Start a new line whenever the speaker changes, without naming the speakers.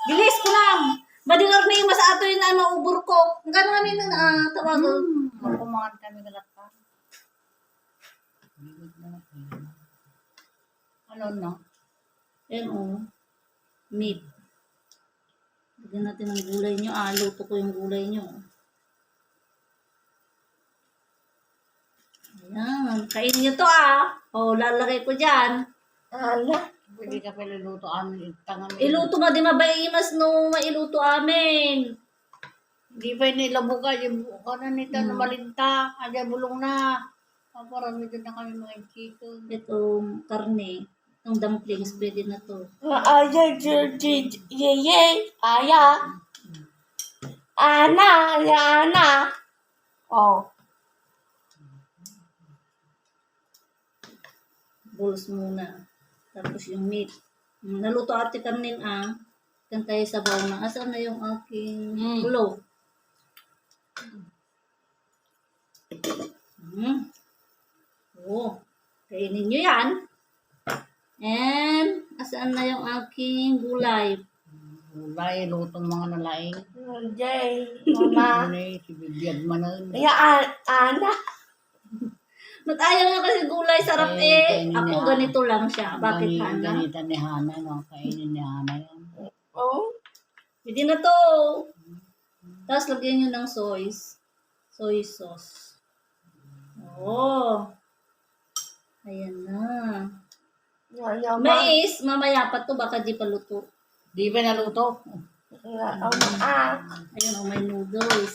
Bilis ko lang. Madilar na yung mas ato yun na maubur ko. Gano'n kami na tawagan.
Kumakan kami galat pa. Ano no?
Ayan o. Meat. Lagyan natin ang gulay nyo. Luto ko yung gulay nyo. Ayan. Kainin nyo to lalagay ko dyan.
Pwede ka pala luto amin.
Iluto mo, di mabaimas no mailuto amin.
Hindi pa inilabo ka. Yung kanan nito na malinta. Ada bulong na. Parang medyo na kami mga chicken.
Itong karne. Itong dumplings, pwede na to.
Ana. Oh.
Bowls muna. Tapos yung meat. Naluto ate karnin Kan tayo sa baw na. Asan na yung aking ulo? Kainin nyo yan. And, asaan na yung aking gulay?
Gulay, lutong mga nalaing.
Mama.
Ano si bibiyag manan.
Ana.
Ba't ayaw nyo kasi gulay? Sarap
kainin
Ako
niya.
ganito lang siya. Bakit Hana?
Ganita ni Hana, no? Kainin ni Hana yan.
Oh.
Pwede na to. Tapos lagyan nyo ng soy sauce. Ayan na. Mais, mamaya pa to. Baka di pa luto.
Di ba naluto?
Ayan may noodles.